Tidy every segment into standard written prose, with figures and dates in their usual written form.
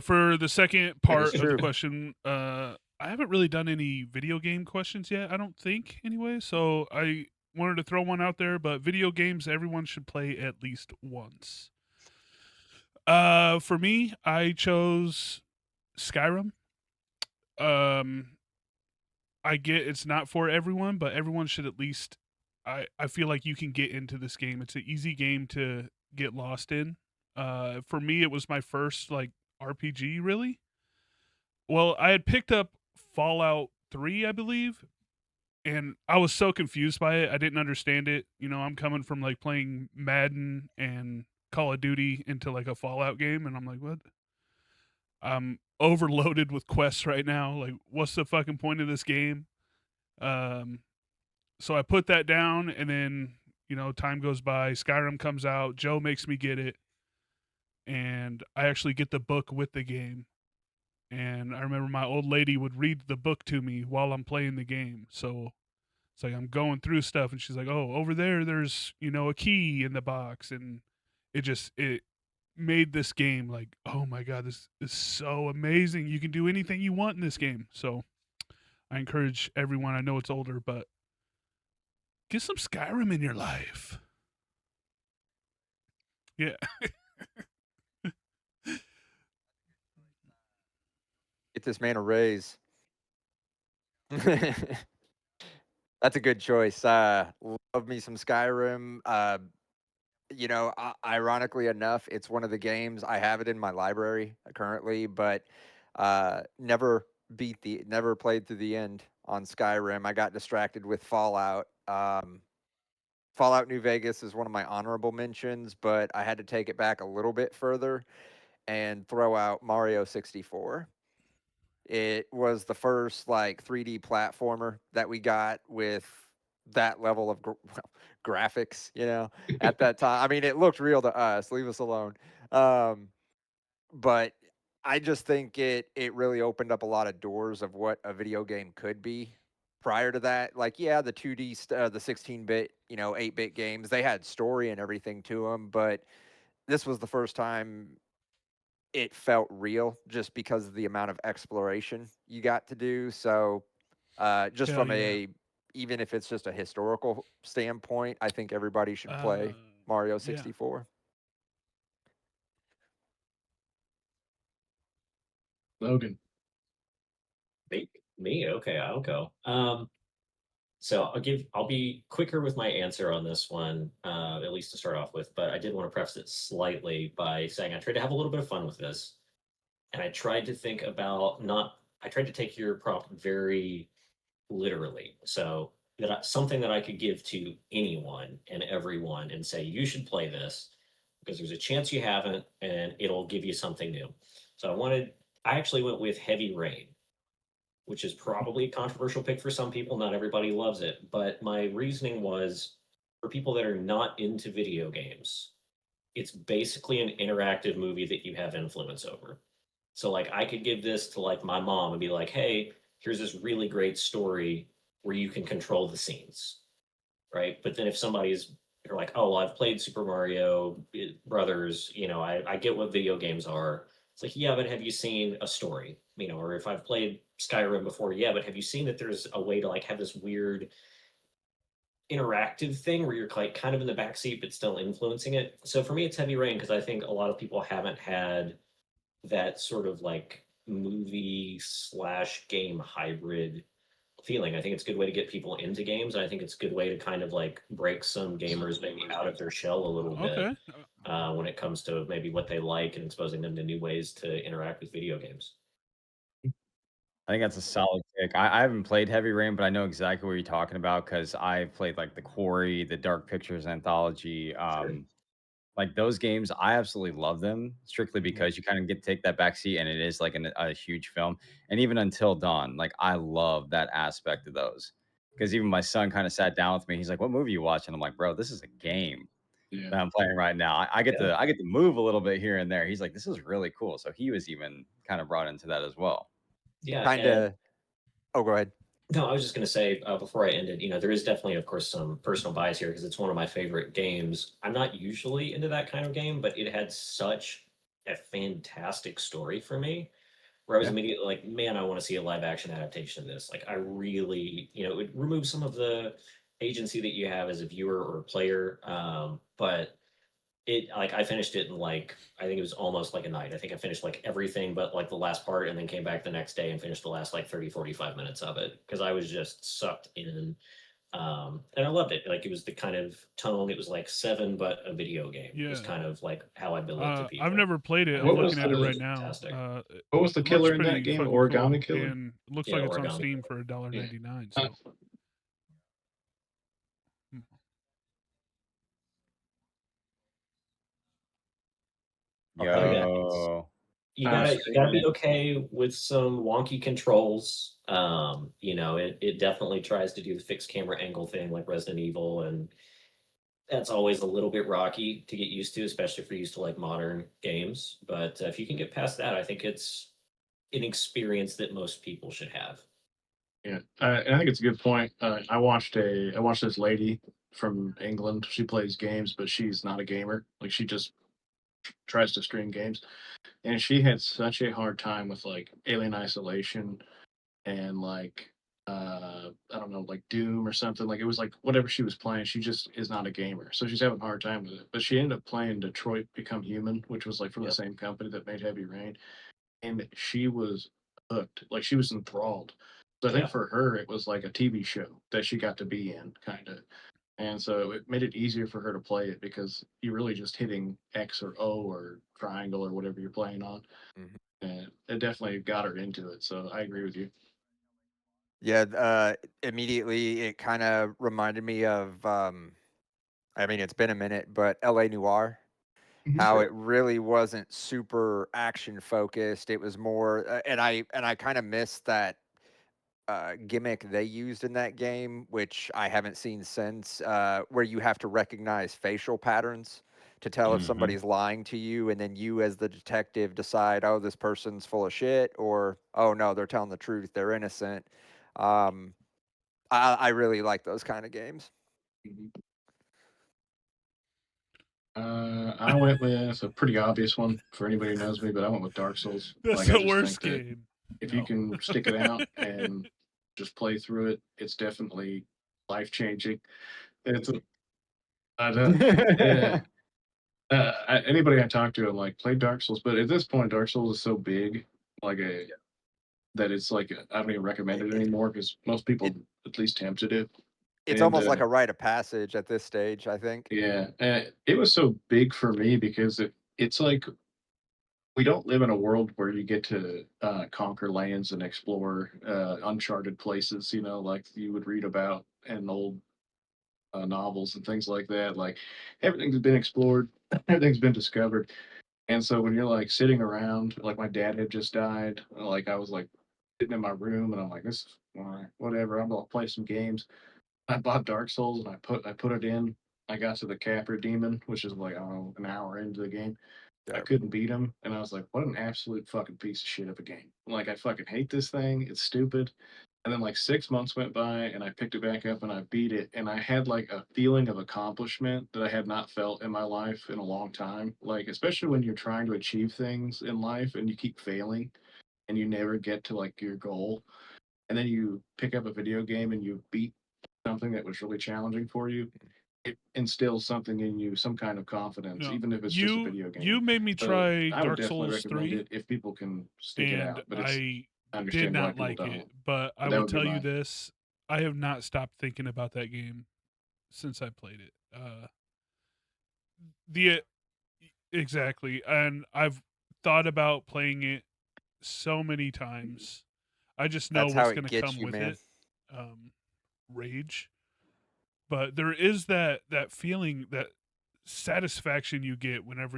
For the second That is part of the true. question, I haven't really done any video game questions yet. I don't think, anyway. So I wanted to throw one out there, but video games everyone should play at least once. For me, I chose Skyrim. Um, I get it's not for everyone, but everyone should at least. I feel like you can get into this game. It's an easy game to get lost in. For me, it was my first like RPG, really. Well, I had picked up Fallout 3, I believe, and I was so confused by it. I didn't understand it. You know, I'm coming from like playing Madden and Call of Duty into like a Fallout game, and I'm like, what? I'm overloaded with quests right now. Like, what's the fucking point of this game? Um, so I put that down, and then time goes by. Skyrim comes out. Joe makes me get it, and I actually get the book with the game. And I remember my old lady would read the book to me while I'm playing the game. So it's like I'm going through stuff, and she's like, "Oh, over there, there's a key in the box," and it made this game like, oh my god, this is so amazing. You can do anything you want in this game. So I encourage everyone. I know it's older, but get some Skyrim in your life. Yeah. Get this man a raise. That's a good choice. Love me some Skyrim. Ironically enough, it's one of the games I have it in my library currently, but never played through the end on Skyrim. I got distracted with Fallout. Fallout New Vegas is one of my honorable mentions, but I had to take it back a little bit further and throw out Mario 64. It was the first like 3D platformer that we got with that level of graphics, at that time. I mean, it looked real to us. Leave us alone. But I just think it really opened up a lot of doors of what a video game could be. Prior to that, like the 2D, the 16-bit, 8-bit games, they had story and everything to them, but this was the first time it felt real just because of the amount of exploration you got to do. So, just Hell from yeah. even if it's just a historical standpoint, I think everybody should play Mario Yeah. 64. Logan. Me? Okay, I'll go. So I'll be quicker with my answer on this one, at least to start off with, but I did want to preface it slightly by saying I tried to have a little bit of fun with this. And I tried to think about I tried to take your prompt very literally. So something that I could give to anyone and everyone and say, you should play this because there's a chance you haven't and it'll give you something new. So I actually went with Heavy Rain, which is probably a controversial pick for some people. Not everybody loves it. But my reasoning was for people that are not into video games, it's basically an interactive movie that you have influence over. So like I could give this to like my mom and be like, hey, here's this really great story where you can control the scenes. Right. But then if you're like, oh, well, I've played Super Mario Brothers, I get what video games are. It's like, yeah, but have you seen a story? Or if I've played Skyrim before, yeah, but have you seen that there's a way to like have this weird interactive thing where you're like kind of in the backseat but still influencing it? So for me, it's Heavy Rain because I think a lot of people haven't had that sort of like movie/game hybrid feeling. I think it's a good way to get people into games. I think it's a good way to kind of like break some gamers maybe out of their shell a little bit when it comes to maybe what they like and exposing them to new ways to interact with video games. I think that's a solid pick. I haven't played Heavy Rain, but I know exactly what you're talking about because I've played like the Quarry, the Dark Pictures anthology. Like those games, I absolutely love them strictly because you kind of get to take that back seat and it is like a huge film. And even Until Dawn, like I love that aspect of those. Because even my son kind of sat down with me. He's like, "What movie you watching?" I'm like, "Bro, this is a game that I'm playing right now. I get to move a little bit here and there." He's like, "This is really cool." So he was even kind of brought into that as well. Yeah. Kind of. Oh, go ahead. No, I was just going to say before I ended, there is definitely, of course, some personal bias here because it's one of my favorite games. I'm not usually into that kind of game, but it had such a fantastic story for me. Where I was Yeah. immediately like, man, I want to see a live action adaptation of this. Like, I really, it would remove some of the agency that you have as a viewer or a player. But I finished it in like, I think it was almost like a night. I think I finished like everything but like the last part, and then came back the next day and finished the last like 30, 45 minutes of it because I was just sucked in. And I loved it. Like, it was the kind of tone, it was like Seven, but a video game. It was Yeah. kind of like how I bill it to I've people. never played it. And I I'm What thought was looking it at it the right was now. fantastic. what was the It looks killer in that pretty game? fucking Origami cool, Killer? and it looks Yeah, like it's on Origami Steam Killer. for $1.99. Uh, So hmm. I'll tell you that Yo. you I was gotta be thinking, okay with some wonky controls. It definitely tries to do the fixed camera angle thing like Resident Evil, and that's always a little bit rocky to get used to, especially if you're used to like modern games. But if you can get past that, I think it's an experience that most people should have. yeah, and I think it's a good point. I watched this lady from England. She plays games, but she's not a gamer. Like, she just tries to stream games, and she had such a hard time with like Alien Isolation and like I don't know, like Doom or something. Like, it was like whatever she was playing, she just is not a gamer, so she's having a hard time with it. But she ended up playing Detroit Become Human, which was like from the Yep. same company that made Heavy Rain, and she was hooked. Like, she was enthralled. So I think Yeah. for her it was like a TV show that she got to be in, kind of. And so it made it easier for her to play it because you're really just hitting X or O or triangle or whatever you're playing on. Mhm. And it definitely got her into it. So I agree with you. Yeah, immediately it kind of reminded me of, I mean, it's been a minute, but LA Noir, how Sure. it really wasn't super action focused. It was more, and I kind of missed that gimmick they used in that game, which I haven't seen since, where you have to recognize facial patterns to tell if Mhm. somebody's lying to you, and then you, as the detective, decide, oh, this person's full of shit, or oh no, they're telling the truth, they're innocent. Um, I really like those kind of games. Mhm. I went with a pretty obvious one for anybody who knows me, but I went with Dark Souls. That's Like, I the just think worst that game. if you No. can stick it out and just play through it, it's definitely life changing. It's a, I don't, yeah. Anybody I talk to, I'm like, play Dark Souls, but at this point, Dark Souls is so big, like that it's like I don't even recommend it It, anymore because most people it at least tempted it. it's And almost like a rite of passage at this stage, I think. yeah, it was so big for me because it's like we don't live in a world where you get to conquer lands and explore uncharted places, like you would read about in old novels and things like that. Like, everything's been explored, everything's been discovered. And so when you're like sitting around, like my dad had just died, like I was like sitting in my room and I'm like, this is all right, whatever. I'm gonna play some games. I bought Dark Souls and I put it in. I got to the Capra Demon, which is like, I don't know, an hour into the game. I Yeah. couldn't beat him, and I was like, what an absolute fucking piece of shit of a game. Like, I fucking hate this thing. It's stupid. And then like 6 months went by and I picked it back up and I beat it, and I had like a feeling of accomplishment that I had not felt in my life in a long time. Like, especially when you're trying to achieve things in life and you keep failing and you never get to like your goal, and then you pick up a video game and you beat something that was really challenging for you. It instills something in you, some kind of confidence, No. even if it's just a You video you game. made me So try I would Dark definitely Souls recommend 3, it if people can stick it and out. But I I did understand why not people like it. don't. But I But that will would be tell you mine. this: I have not stopped thinking about that game since I played it. The exactly, and I've thought about playing it so many times. I just know That's how what's it going to gets come you, with man. it. Rage. But there is that feeling, that satisfaction you get whenever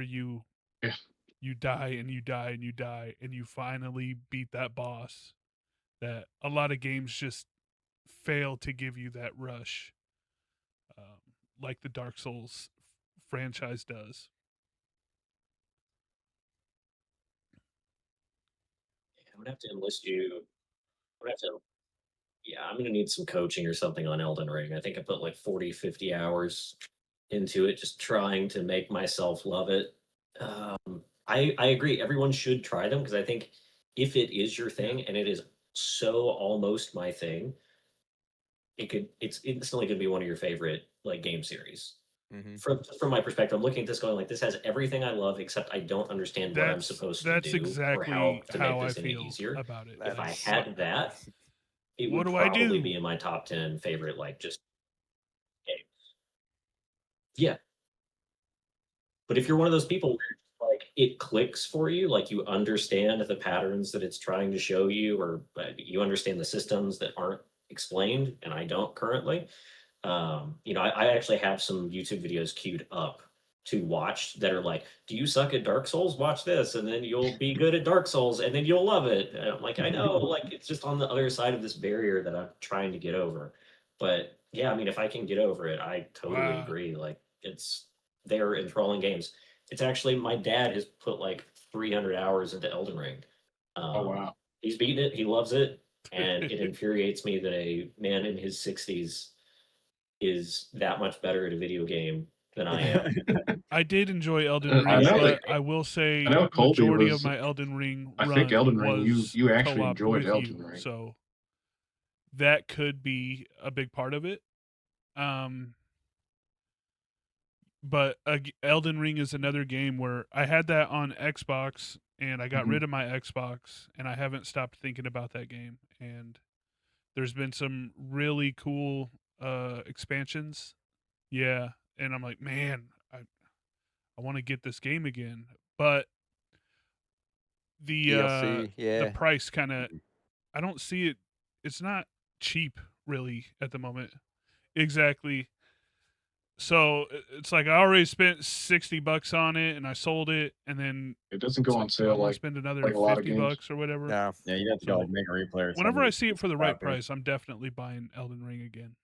Yeah. you die and you die and you die and you finally beat that boss, that a lot of games just fail to give you that rush, like the Dark Souls franchise does. I'm gonna have to enlist you. I'm gonna have to Yeah, I'm gonna need some coaching or something on Elden Ring. I think I put like 40, 50 hours into it, just trying to make myself love it. I agree. Everyone should try them because I think if it is your Yeah. thing and it is so almost my thing, it's instantly gonna be one of your favorite like game series. Mm-hmm. From my perspective, I'm looking at this going like this has everything I love, except I don't understand what I'm supposed to That's do or exactly how to make how I this any feel easier. about it. That If I is had that, it What would do I probably do? be in my top 10 favorite like just games. Yeah. But if you're one of those people where like it clicks for you, like you understand the patterns that it's trying to show you, or you understand the systems that aren't explained, and I don't currently. I actually have some YouTube videos queued up to watch that are like, "Do you suck at Dark Souls? Watch this, and then you'll be good at Dark Souls, and then you'll love it." And I'm like, I know, like it's just on the other side of this barrier that I'm trying to get over. But yeah, I mean, if I can get over it, I totally Wow. agree. Like they're enthralling games. It's actually my dad has put like 300 hours into Elden Ring. Oh wow. He's beaten it. He loves it, and it infuriates me that a man in his 60s is that much better at a video game than I am. I did enjoy Elden I Ring, know but that I will I say know Colby majority of was. my Elden Ring I think run Elden Ring. was You actually co-op enjoyed with Elden you, Ring. so that could be a big part of it. Um, but Elden Ring is another game where I had that on Xbox and I got Mhm. rid of my Xbox and I haven't stopped thinking about that game. And there's been some really cool expansions. Yeah, and I'm like, man, I want to get this game again, but DLC. the Yeah. price kind of I don't see it. It's not cheap really at the moment. Exactly. So it's like I already spent $60 on it and I sold it, and then It doesn't it's go on like, do I sale want to spend another like a lot of fifty games. bucks or whatever? No. Yeah, you have to go So like make a replay or whenever something. I see it for the right Copy. price, I'm definitely buying Elden Ring again.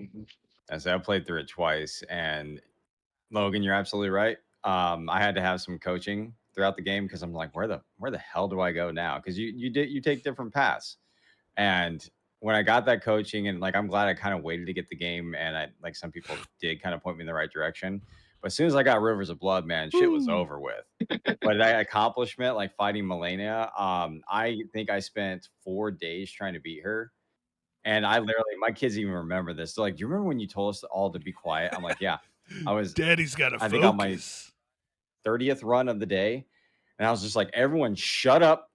Mhm. And so I played through it twice, and Logan, you're absolutely right. I had to have some coaching throughout the game because I'm like, where the hell do I go now? Because you take different paths, and when I got that coaching, and like I'm glad I kind of waited to get the game, and I like some people did kind of point me in the right direction. But as soon as I got Rivers of Blood, man, shit was Woo! over with. But that accomplishment, like fighting Melania, I think I spent 4 days trying to beat her. And I literally, my kids even remember this. They're like, "Do you remember when you told us all to be quiet?" I'm like, "Yeah." I was, Daddy's got to I think, on my focus. 30th run of the day, and I was just like, "Everyone, shut up!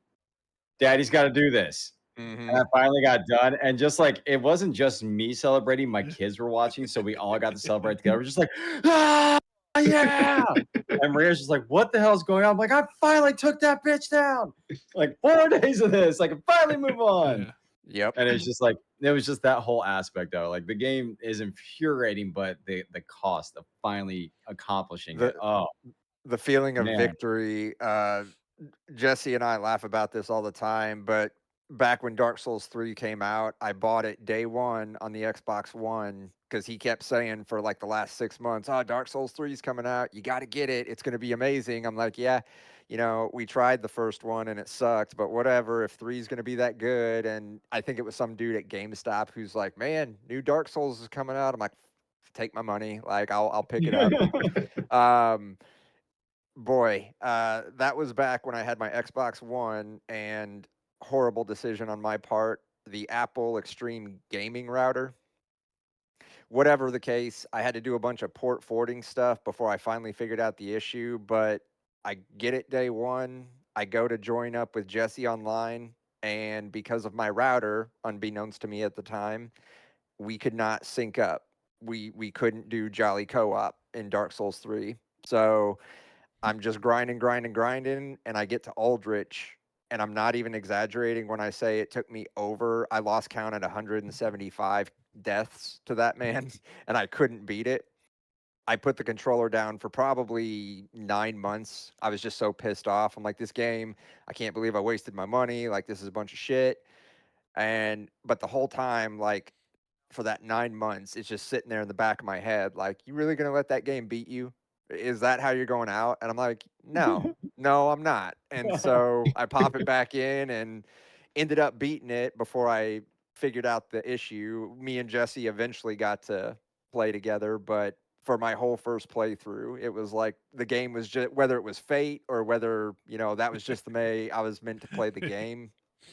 Daddy's got to do this." Mm-hmm. And I finally got done, and just like it wasn't just me celebrating, my kids were watching, so we all got to celebrate together. We're just like, "Ah, yeah!" And Maria's just like, "What the hell's going on?" I'm like, "I finally took that bitch down. Like 4 days of this, I can finally move on." Yeah. Yep. And it's just like it was just that whole aspect of it. Like the game is infuriating, but the cost of finally accomplishing it. The Oh the feeling of man. victory. Jesse and I laugh about this all the time, but back when Dark Souls 3 came out, I bought it day one on the Xbox One because he kept saying for like the last 6 months, "Oh, Dark Souls 3 is coming out. You got to get it. It's going to be amazing." I'm like, "Yeah, we tried the first one and it sucked, but whatever. If 3 is going to be that good." And I think it was some dude at GameStop who's like, "Man, new Dark Souls is coming out." I'm like, "Take my money. Like, I'll pick it up." Um, Boy, that was back when I had my Xbox One, and horrible decision on my part. The Apple Extreme Gaming Router. Whatever the case, I had to do a bunch of port forwarding stuff before I finally figured out the issue. But I get it day one. I go to join up with Jesse online, and because of my router, unbeknownst to me at the time, we could not sync up. We couldn't do Jolly Co-op in Dark Souls 3. So I'm just grinding, grinding, grinding, and I get to Aldrich, and I'm not even exaggerating when I say it took me I lost count at 175 deaths to that man, and I couldn't beat it. I put the controller down for probably 9 months. I was just so pissed off. I'm like, this game, I can't believe I wasted my money. Like, this is a bunch of shit. But the whole time, like, for that 9 months, it's just sitting there in the back of my head, like, you really gonna let that game beat you? Is that how you're going out? And I'm like, no, I'm not. And so I pop it back in and ended up beating it before I figured out the issue. Me and Jesse eventually got to play together, but for my whole first playthrough, it was like the game was just, whether it was fate or whether, that was just the way I was meant to play the game.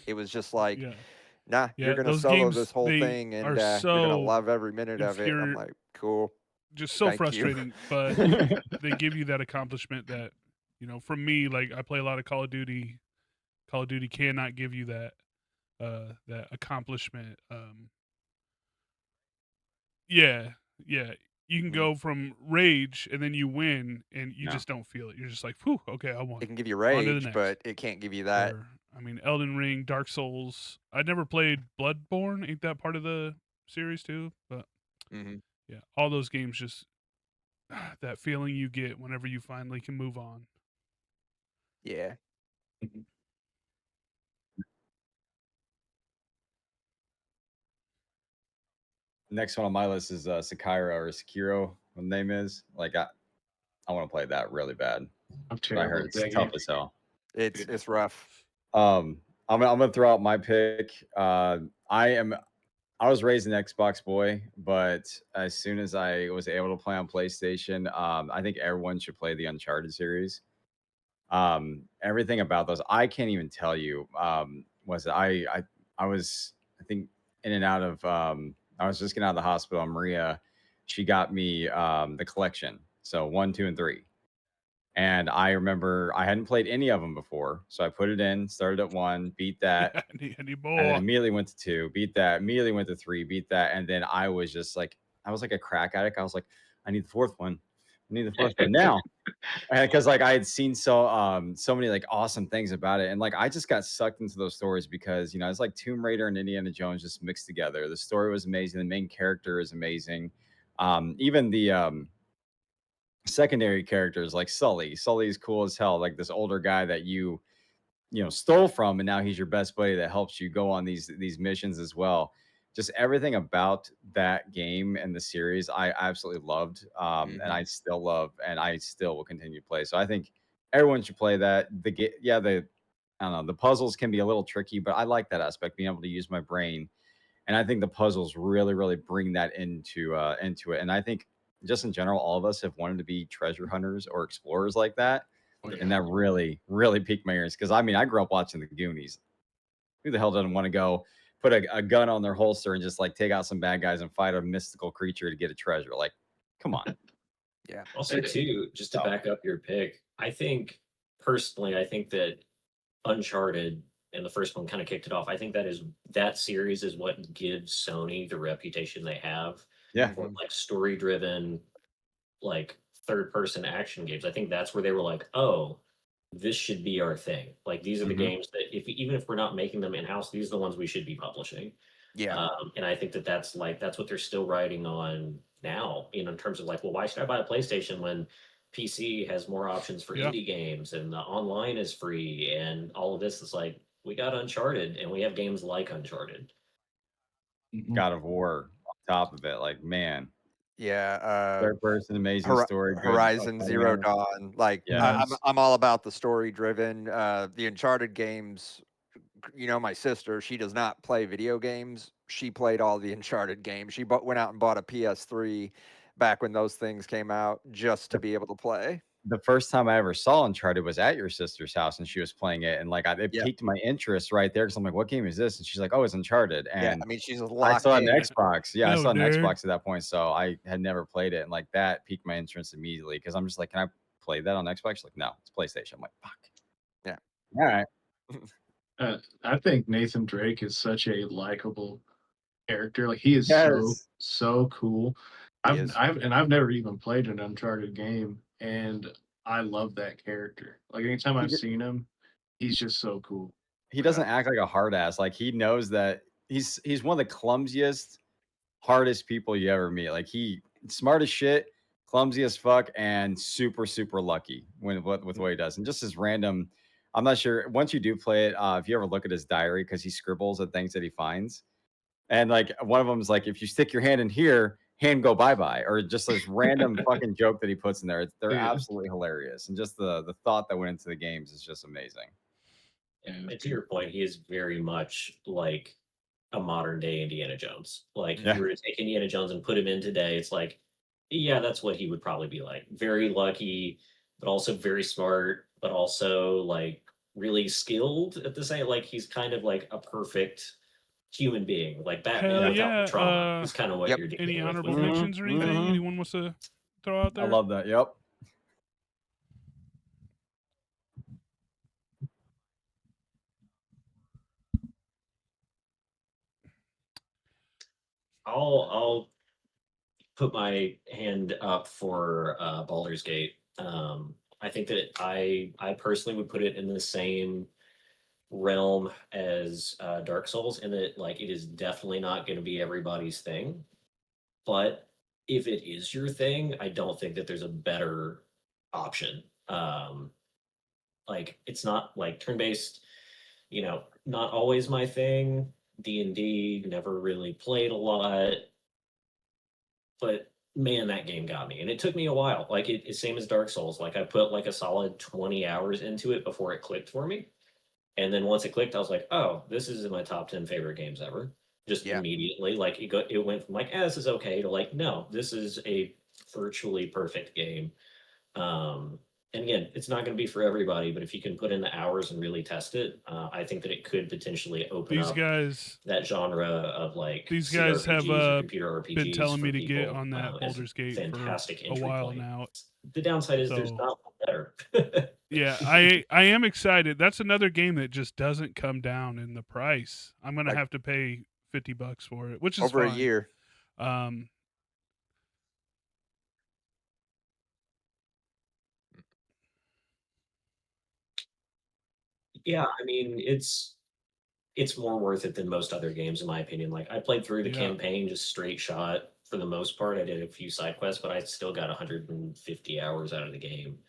It was just like, Yeah. nah, you're Yeah, going to those solo this games, whole they thing and are you're going to so love every minute of it. I'm infuriating, like, cool. just so Thank you. frustrating, but they give you that accomplishment that, from me, like I play a lot of Call of Duty. Call of Duty cannot give you that accomplishment. Yeah, yeah. You can Mhm. go from rage and then you win and you Yeah. just don't feel it. You're just like, whew, okay, I It won. can give you On to the rage, next. but it can't give you that. Or, Elden Ring, Dark Souls. I never played Bloodborne. Ain't that part of the series too? But Mhm. yeah, all those games just that feeling you get whenever you finally can move on. Yeah. Next one on my list is Sekiro, what the name is. Like I want to play that really bad. I'm I terrible heard at it's that tough game. as hell. It's rough. I'm gonna throw out my pick. I was raised an Xbox boy, but as soon as I was able to play on PlayStation, I think everyone should play the Uncharted series. Everything about those, I can't even tell you. Was it I was, I think, in and out of I was just getting out of the hospital, and Maria, she got me the collection. So 1, 2, and 3. And I remember I hadn't played any of them before. So I put it in, started at 1, beat that, Yeah, I need more. and then immediately went to 2, beat that, immediately went to 3, beat that. And then I was just like, I was like a crack addict. I was like, I need the fourth one. I need the fourth one now. Because like I had seen so many like awesome things about it. And like I just got sucked into those stories because it's like Tomb Raider and Indiana Jones just mixed together. The story was amazing, the main character is amazing. Even the secondary characters like Sully. Sully is cool as hell, like this older guy that you stole from, and now he's your best buddy that helps you go on these missions as well. Just everything about that game and the series I absolutely loved, and I still love, and I still will continue to play. So I think everyone should play that. The I don't know, the puzzles can be a little tricky, but I like that aspect, being able to use my brain. And I think the puzzles really bring that into it. And I think just in general, all of us have wanted to be treasure hunters or explorers like that. Oh, yeah. And that really piqued my ears. Because I mean, I grew up watching the Goonies. Who the hell doesn't want to go put a gun on their holster and just like take out some bad guys and fight a mystical creature to get a treasure? Like, come on. Yeah. Also, too, just to back up your pick, I think personally, I think that Uncharted and the first one kind of kicked it off. I think that series is what gives Sony the reputation they have Yeah. for like story driven, like third person action games. I think that's where they were like, oh, this should be our thing. Like these are the games that even if we're not making them in house, these are the ones we should be publishing. Yeah. And I think that's what they're still riding on now, in terms of like, well, why should I buy a PlayStation when PC has more options for indie games and the online is free and all of this is like, we got Uncharted and we have games like Uncharted. God of War on top of it. Like, man. Yeah. Third person, amazing story. Good Horizon Zero dynamic. Dawn. Like Yes. I'm all about the story driven. The Uncharted games. My sister, she does not play video games. She played all the Uncharted games. She went out and bought a PS3 back when those things came out just to be able to play. The first time I ever saw Uncharted was at your sister's house, and she was playing it, and like it Yep. piqued my interest right there because I'm like, "What game is this?" And she's like, "Oh, it's Uncharted." Yeah, And I mean, she's I locked still had in. an Xbox. Yeah, I No, still had an nerd. Xbox at that point, so I had never played it, and like that piqued my interest immediately because I'm just like, "Can I play that on Xbox?" She's like, "No, it's PlayStation." I'm like, "Fuck." Yeah. All right. I think Nathan Drake is such a likable character. Like he is Yes. so cool. He is. I've never even played an Uncharted game, and I love that character. Like anytime I've seen him, he's just so cool. He doesn't act like a hard ass. Like he knows that he's one of the clumsiest, hardest people you ever meet. Like he smart as shit, clumsy as fuck, and super lucky with what he does. And just his random. I'm not sure. Once you do play it, if you ever look at his diary, because he scribbles at things that he finds, and like one of them is like, if you stick your hand in here, hand go bye, or just this random fucking joke that he puts in there. They're Yeah. absolutely hilarious, and just the thought that went into the games is just amazing. And to your point, he is very much like a modern day Indiana Jones. Like if Yeah. you were to take Indiana Jones and put him in today, it's like, yeah, that's what he would probably be like. Very lucky, but also very smart, but also like really skilled at the same. Like he's kind of like a perfect human being, like Batman Hell without the yeah. trauma. Is kind of what Yep. you're Any dealing with honorable him. mentions or anything Mhm. anyone wants to throw out I there? love that. Yep. I'll put my hand up for Baldur's Gate. I think that I personally would put it in the same realm as Dark Souls, in that like it is definitely not going to be everybody's thing. But if it is your thing, I don't think that there's a better option. Like it's not like turn-based, not always my thing. D&D never really played a lot, but man, that game got me, and it took me a while. Like it's same as Dark Souls. Like I put like a solid 20 hours into it before it clicked for me. And then once it clicked, I was like, "Oh, this is in my top 10 favorite games ever." Just Yeah. immediately, like it went from like, "This is okay," to like, "No, this is a virtually perfect game." Um, and again, it's not going to be for everybody, but if you can put in the hours and really test it, I think that it could potentially open These up guys that genre of like These guys have CRPGs or computer RPGs been telling for me to get people on that as Baldur's Gate for fantastic a entry while point. now. The downside is there's So not one better. yeah, I am excited. That's another game that just doesn't come down in the price. I'm gonna Like have to pay $50 for it, which is over a fine. year. Um, Yeah, I mean, it's more worth it than most other games in my opinion. Like I played through the yeah. campaign just straight shot for the most part. I did a few side quests, but I still got 150 hours out of the game.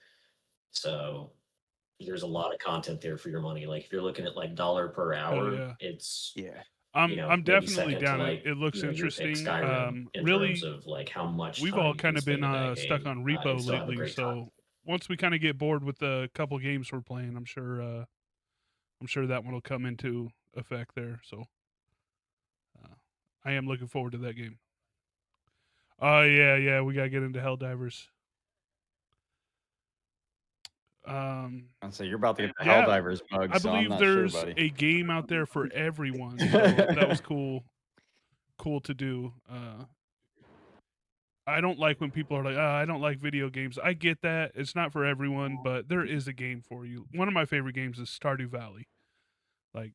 So there's a lot of content there for your money. Like if you're looking at like dollar per Hell hour, yeah. it's Yeah. I'm maybe definitely second to down. like It looks your pick interesting. Skyrim in terms Really, of like how much we've time all you kind can of been spend in that stuck game on and repo still have a lately. great time. So once we kind of get bored with the couple games we're playing, I'm sure that one will come into effect there. So I am looking forward to that game. Oh yeah, we gotta get into Helldivers. And so you're about to get the Yeah, Helldivers bug, I so I'm believe not sure, there's buddy. a game out there for everyone, so that was cool to do. I don't like when people are like, I don't like video games. I get that. It's not for everyone, but there is a game for you. One of my favorite games is Stardew Valley. Like,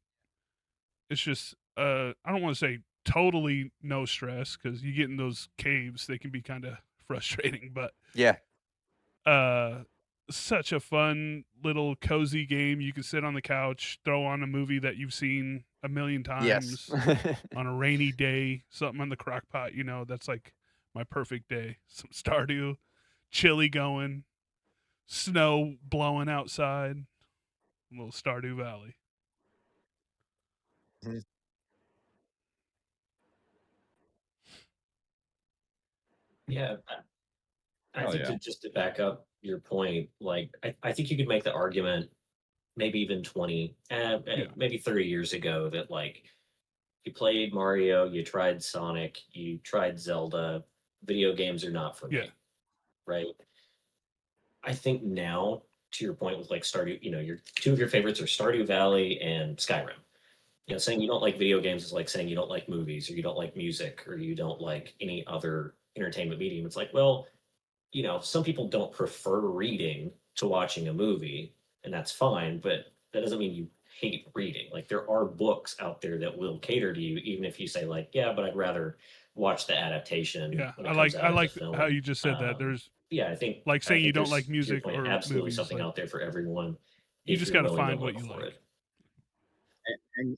it's just, I don't want to say totally no stress because you get in those caves, they can be kind of frustrating, but Yeah. uh, such a fun little cozy game. You can sit on the couch, throw on a movie that you've seen a million Yes. times on a rainy day, something on the crock pot, that's like my perfect day. Some Stardew, chilly going, snow blowing outside, a little Stardew Valley. Mhm. Yeah, I Oh think yeah. just to back up your point, like I think you could make the argument maybe even 20, Yeah. maybe 30 years ago that like you played Mario, you tried Sonic, you tried Zelda, video games are not for Yeah. me, right? I think now, to your point with like Stardew, your two of your favorites are Stardew Valley and Skyrim. Saying you don't like video games is like saying you don't like movies or you don't like music or you don't like any other entertainment medium. It's like, well, some people don't prefer reading to watching a movie, and that's fine, but that doesn't mean you hate reading. Like there are books out there that will cater to you, even if you say like, yeah, but I'd rather watch the adaptation Yeah. when I it comes like out I as a like how film. you just said that. There's Yeah, I think like I saying you think don't like there's, to your music point, or absolutely movies. something Like out there for everyone you if just you're got to willing to find what look you for like. it. And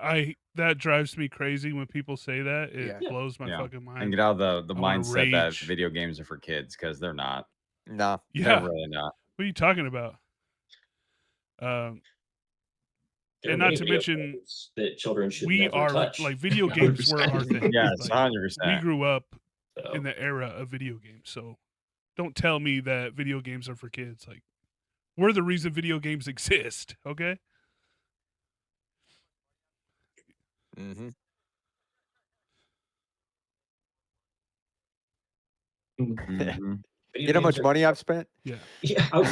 I that drives me crazy when people say that. It Yeah. Yeah. blows my yeah, fucking and mind. get out of the I want to mindset that rage. video games are for kids because they're not. No. They're Yeah. really not. What are you talking about? Um, There are and not many to video mention, games that children should we never are touch. like video games were our 100%. thing. Yes, Like we 100%. grew up in So the era of video games. So don't tell me that video games are for kids. Like we're the reason video games exist. Okay. Mm-hmm. Mhm. Video You know how games much are- money I've spent? Yeah. Yeah, that's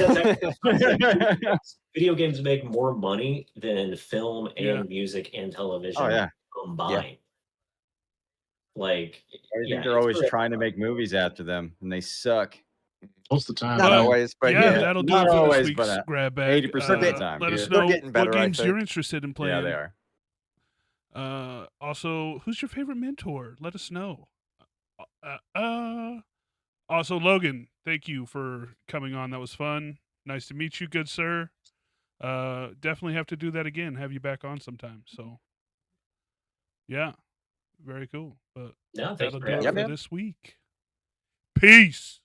actually video games make more money than film and Yeah. music and television Oh yeah. combined. Like, I yeah, think they're it's always for trying to make movies after them, and they suck. Most of the time. Not But- always, but yeah, yeah. that'll do Not it for always, this week's but, grab bag. 80% of the time, Let us yeah. They're know getting better, what I games you're think. interested in playing. Yeah, they are. Also, who's your favorite mentor? Let us know. Also, Logan, thank you for coming on. That was fun. Nice to meet you, good sir. Definitely have to do that again. Have you back on sometime. So, yeah, very cool. But No, thank that'll you for do it having for me. this week. Peace.